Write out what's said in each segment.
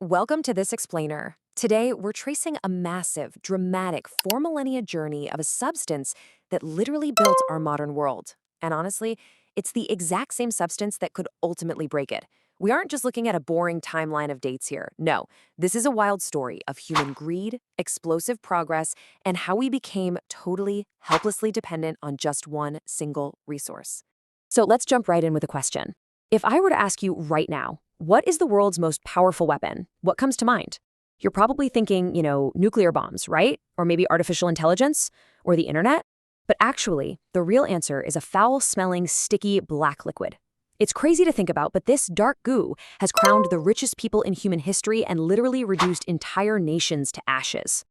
Welcome to This Explainer. Today, we're tracing a massive, dramatic, 4 millennia journey of a substance that literally built our modern world. And honestly, it's the exact same substance that could ultimately break it. We aren't just looking at a boring timeline of dates here. No, this is a wild story of human greed, explosive progress, and how we became totally, helplessly dependent on just one single resource. So let's jump right in with a question. If I were to ask you right now, what is the world's most powerful weapon? What comes to mind? You're probably thinking, nuclear bombs, right? Or maybe artificial intelligence or the internet. But actually, the real answer is a foul-smelling, sticky black liquid. It's crazy to think about, but this dark goo has crowned the richest people in human history and literally reduced entire nations to ashes.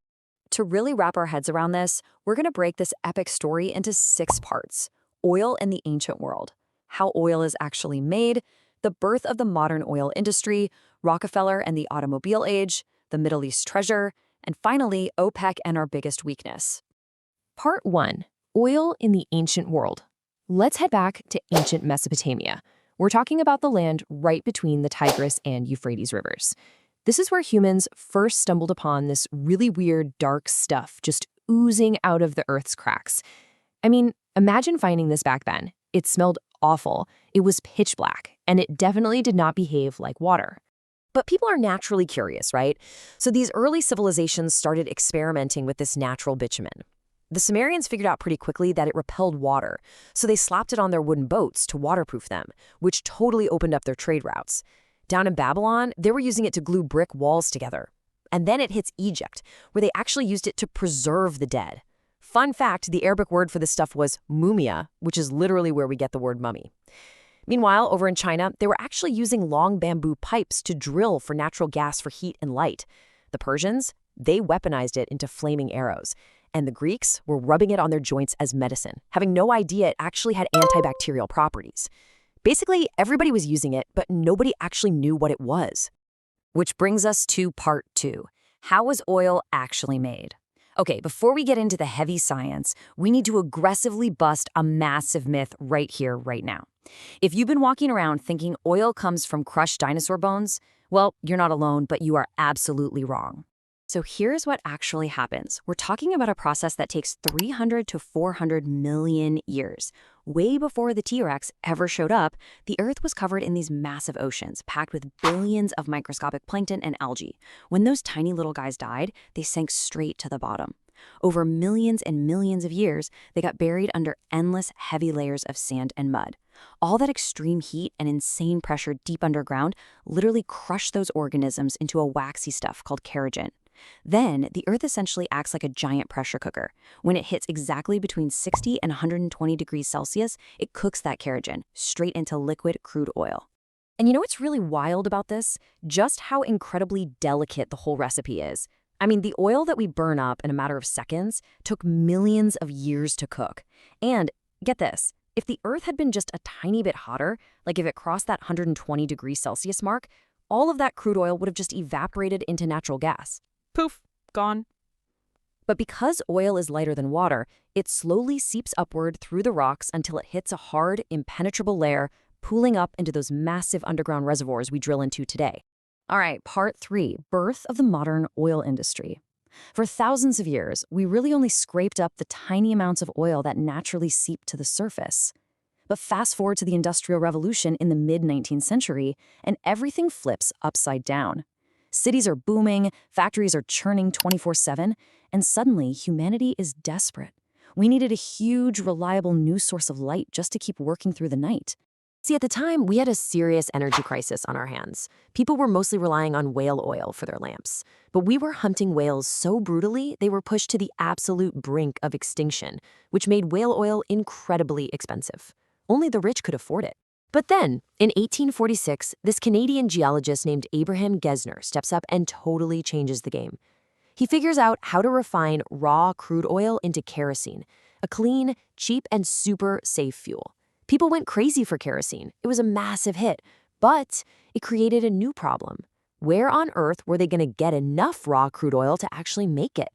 To really wrap our heads around this, we're going to break this epic story into 6 parts. Oil in the ancient world, how oil is actually made, the birth of the modern oil industry, Rockefeller and the automobile age, the Middle East treasure, and finally, OPEC and our biggest weakness. Part 1. Oil in the ancient world. Let's head back to ancient Mesopotamia. We're talking about the land right between the Tigris and Euphrates rivers. This is where humans first stumbled upon this really weird, dark stuff just oozing out of the Earth's cracks. I mean, imagine finding this back then. It smelled awful, it was pitch black, and it definitely did not behave like water. But people are naturally curious, right? So these early civilizations started experimenting with this natural bitumen. The Sumerians figured out pretty quickly that it repelled water, so they slapped it on their wooden boats to waterproof them, which totally opened up their trade routes. Down in Babylon, they were using it to glue brick walls together. And then it hits Egypt, where they actually used it to preserve the dead. Fun fact, the Arabic word for this stuff was mumia, which is literally where we get the word mummy. Meanwhile, over in China, they were actually using long bamboo pipes to drill for natural gas for heat and light. The Persians, they weaponized it into flaming arrows. And the Greeks were rubbing it on their joints as medicine, having no idea it actually had antibacterial properties. Basically, everybody was using it, but nobody actually knew what it was. Which brings us to part 2. How was oil actually made? Okay, before we get into the heavy science, we need to aggressively bust a massive myth right here, right now. If you've been walking around thinking oil comes from crushed dinosaur bones, well, you're not alone, but you are absolutely wrong. So here's what actually happens. We're talking about a process that takes 300 to 400 million years. Way before the T-Rex ever showed up, the Earth was covered in these massive oceans, packed with billions of microscopic plankton and algae. When those tiny little guys died, they sank straight to the bottom. Over millions and millions of years, they got buried under endless, heavy layers of sand and mud. All that extreme heat and insane pressure deep underground literally crushed those organisms into a waxy stuff called kerogen. Then, the Earth essentially acts like a giant pressure cooker. When it hits exactly between 60 and 120 degrees Celsius, it cooks that kerogen straight into liquid crude oil. And you know what's really wild about this? Just how incredibly delicate the whole recipe is. I mean, the oil that we burn up in a matter of seconds took millions of years to cook. And get this, if the Earth had been just a tiny bit hotter, like if it crossed that 120 degrees Celsius mark, all of that crude oil would have just evaporated into natural gas. Poof, gone. But because oil is lighter than water, it slowly seeps upward through the rocks until it hits a hard, impenetrable layer, pooling up into those massive underground reservoirs we drill into today. All right, part 3, birth of the modern oil industry. For thousands of years, we really only scraped up the tiny amounts of oil that naturally seep to the surface. But fast forward to the Industrial Revolution in the mid-19th century, and everything flips upside down. Cities are booming, factories are churning 24/7, and suddenly humanity is desperate. We needed a huge, reliable new source of light just to keep working through the night. See, at the time, we had a serious energy crisis on our hands. People were mostly relying on whale oil for their lamps. But we were hunting whales so brutally, they were pushed to the absolute brink of extinction, which made whale oil incredibly expensive. Only the rich could afford it. But then, in 1846, this Canadian geologist named Abraham Gesner steps up and totally changes the game. He figures out how to refine raw crude oil into kerosene, a clean, cheap, and super safe fuel. People went crazy for kerosene. It was a massive hit, but it created a new problem. Where on earth were they going to get enough raw crude oil to actually make it?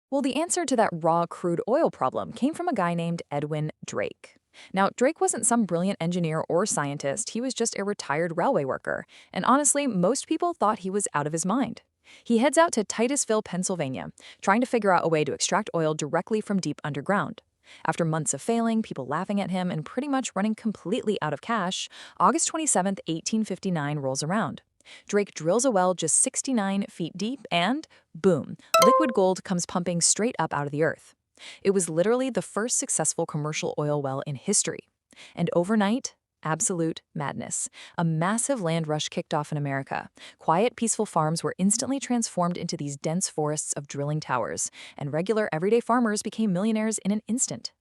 Well, the answer to that raw crude oil problem came from a guy named Edwin Drake. Now, Drake wasn't some brilliant engineer or scientist, he was just a retired railway worker, and honestly, most people thought he was out of his mind. He heads out to Titusville, Pennsylvania, trying to figure out a way to extract oil directly from deep underground. After months of failing, people laughing at him, and pretty much running completely out of cash, August 27, 1859 rolls around. Drake drills a well just 69 feet deep and, boom, liquid gold comes pumping straight up out of the earth. It was literally the first successful commercial oil well in history. And overnight, absolute madness. A massive land rush kicked off in America. Quiet, peaceful farms were instantly transformed into these dense forests of drilling towers, and regular, everyday farmers became millionaires in an instant.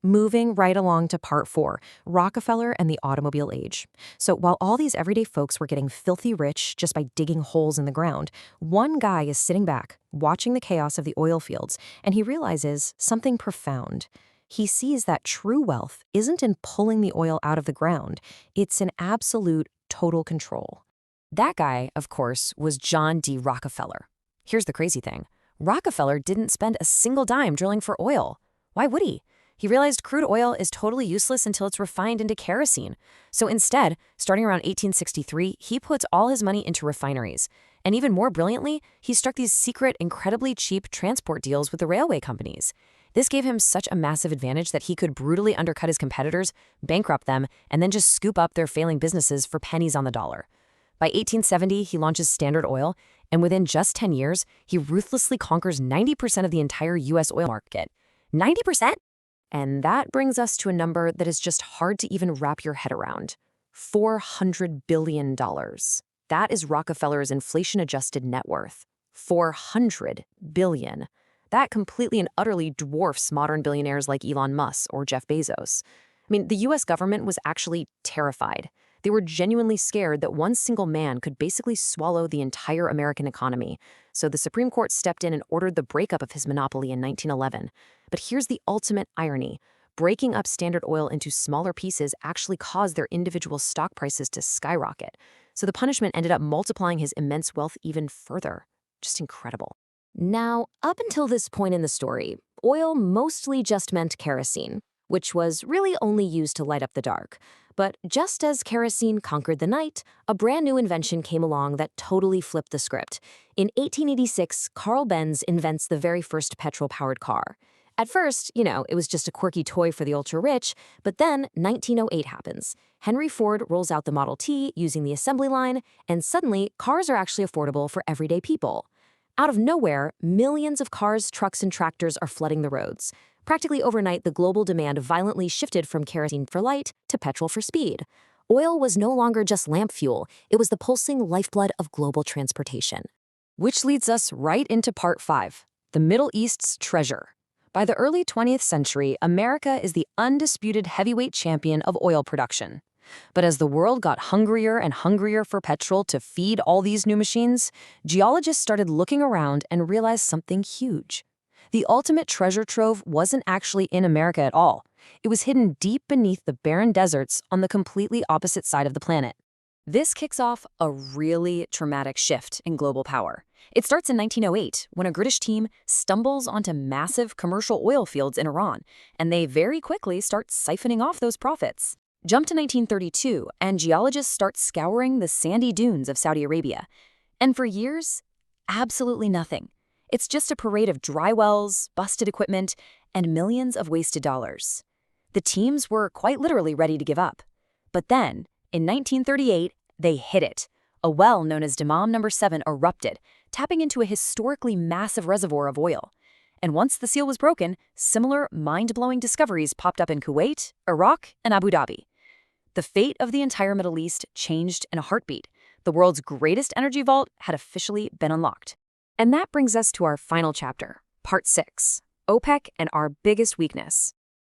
Moving right along to part 4, Rockefeller and the automobile age. So while all these everyday folks were getting filthy rich just by digging holes in the ground, one guy is sitting back, watching the chaos of the oil fields, and he realizes something profound. He sees that true wealth isn't in pulling the oil out of the ground, it's in absolute, total control. That guy, of course, was John D. Rockefeller. Here's the crazy thing. Rockefeller didn't spend a single dime drilling for oil. Why would he? He realized crude oil is totally useless until it's refined into kerosene. So instead, starting around 1863, he puts all his money into refineries. And even more brilliantly, he struck these secret, incredibly cheap transport deals with the railway companies. This gave him such a massive advantage that he could brutally undercut his competitors, bankrupt them, and then just scoop up their failing businesses for pennies on the dollar. By 1870, he launches Standard Oil, and within just 10 years, he ruthlessly conquers 90% of the entire U.S. oil market. 90%? And that brings us to a number that is just hard to even wrap your head around. $400 billion. That is Rockefeller's inflation-adjusted net worth. $400 billion. That completely and utterly dwarfs modern billionaires like Elon Musk or Jeff Bezos. I mean, the US government was actually terrified. They were genuinely scared that one single man could basically swallow the entire American economy. So the Supreme Court stepped in and ordered the breakup of his monopoly in 1911. But here's the ultimate irony. Breaking up Standard Oil into smaller pieces actually caused their individual stock prices to skyrocket. So the punishment ended up multiplying his immense wealth even further. Just incredible. Now, up until this point in the story, oil mostly just meant kerosene, which was really only used to light up the dark. But just as kerosene conquered the night, a brand new invention came along that totally flipped the script. In 1886, Carl Benz invents the very first petrol-powered car. At first, it was just a quirky toy for the ultra-rich, but then 1908 happens. Henry Ford rolls out the Model T using the assembly line, and suddenly, cars are actually affordable for everyday people. Out of nowhere, millions of cars, trucks, and tractors are flooding the roads. Practically overnight, the global demand violently shifted from kerosene for light to petrol for speed. Oil was no longer just lamp fuel, it was the pulsing lifeblood of global transportation. Which leads us right into part 5, the Middle East's treasure. By the early 20th century, America is the undisputed heavyweight champion of oil production. But as the world got hungrier and hungrier for petrol to feed all these new machines, geologists started looking around and realized something huge. The ultimate treasure trove wasn't actually in America at all. It was hidden deep beneath the barren deserts on the completely opposite side of the planet. This kicks off a really traumatic shift in global power. It starts in 1908, when a British team stumbles onto massive commercial oil fields in Iran, and they very quickly start siphoning off those profits. Jump to 1932, and geologists start scouring the sandy dunes of Saudi Arabia. And for years, absolutely nothing. It's just a parade of dry wells, busted equipment, and millions of wasted dollars. The teams were quite literally ready to give up. But then, in 1938, they hit it. A well known as Dammam No. 7 erupted, tapping into a historically massive reservoir of oil. And once the seal was broken, similar mind-blowing discoveries popped up in Kuwait, Iraq, and Abu Dhabi. The fate of the entire Middle East changed in a heartbeat. The world's greatest energy vault had officially been unlocked. And that brings us to our final chapter, part 6, OPEC and our biggest weakness.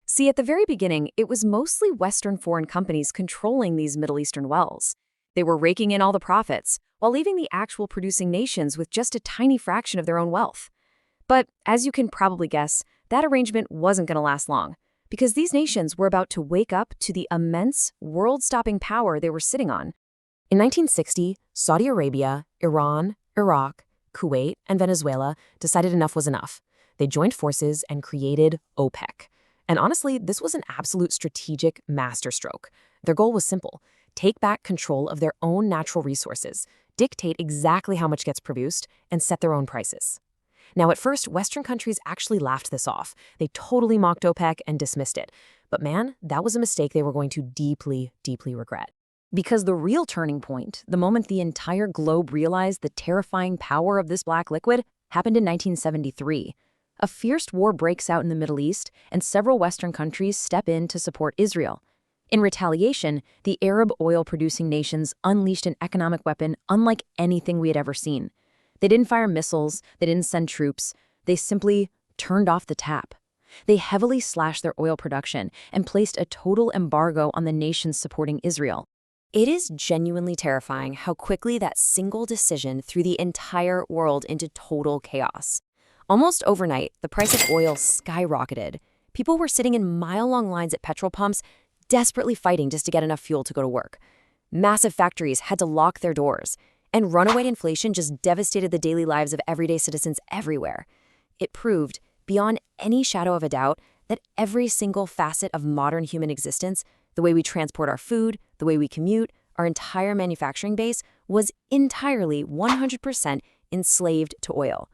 See, at the very beginning, it was mostly Western foreign companies controlling these Middle Eastern wells. They were raking in all the profits, while leaving the actual producing nations with just a tiny fraction of their own wealth. But, as you can probably guess, that arrangement wasn't going to last long, because these nations were about to wake up to the immense, world-stopping power they were sitting on. In 1960, Saudi Arabia, Iran, Iraq, Kuwait, and Venezuela decided enough was enough. They joined forces and created OPEC. And honestly, this was an absolute strategic masterstroke. Their goal was simple: take back control of their own natural resources, dictate exactly how much gets produced, and set their own prices. Now, at first, Western countries actually laughed this off. They totally mocked OPEC and dismissed it. But man, that was a mistake they were going to deeply, deeply regret. Because the real turning point, the moment the entire globe realized the terrifying power of this black liquid, happened in 1973. A fierce war breaks out in the Middle East, and several Western countries step in to support Israel. In retaliation, the Arab oil-producing nations unleashed an economic weapon unlike anything we had ever seen. They didn't fire missiles, they didn't send troops, they simply turned off the tap. They heavily slashed their oil production and placed a total embargo on the nations supporting Israel. It is genuinely terrifying how quickly that single decision threw the entire world into total chaos. Almost overnight, the price of oil skyrocketed. People were sitting in mile-long lines at petrol pumps, desperately fighting just to get enough fuel to go to work. Massive factories had to lock their doors, and runaway inflation just devastated the daily lives of everyday citizens everywhere. It proved, beyond any shadow of a doubt, that every single facet of modern human existence, the way we transport our food, the way we commute, our entire manufacturing base, was entirely 100% enslaved to oil.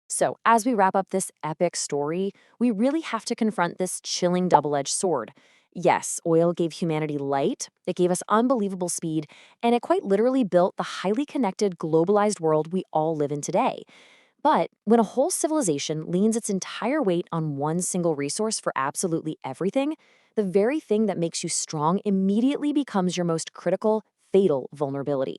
So, as we wrap up this epic story, we really have to confront this chilling double-edged sword. Yes, oil gave humanity light, it gave us unbelievable speed, and it quite literally built the highly connected, globalized world we all live in today. But when a whole civilization leans its entire weight on one single resource for absolutely everything, the very thing that makes you strong immediately becomes your most critical, fatal vulnerability.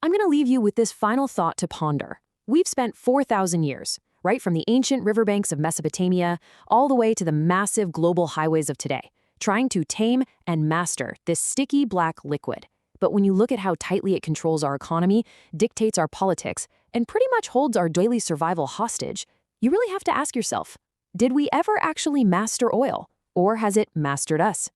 I'm going to leave you with this final thought to ponder. We've spent 4,000 years, right from the ancient riverbanks of Mesopotamia all the way to the massive global highways of today, trying to tame and master this sticky black liquid. But when you look at how tightly it controls our economy, dictates our politics, and pretty much holds our daily survival hostage, you really have to ask yourself, did we ever actually master oil, or has it mastered us?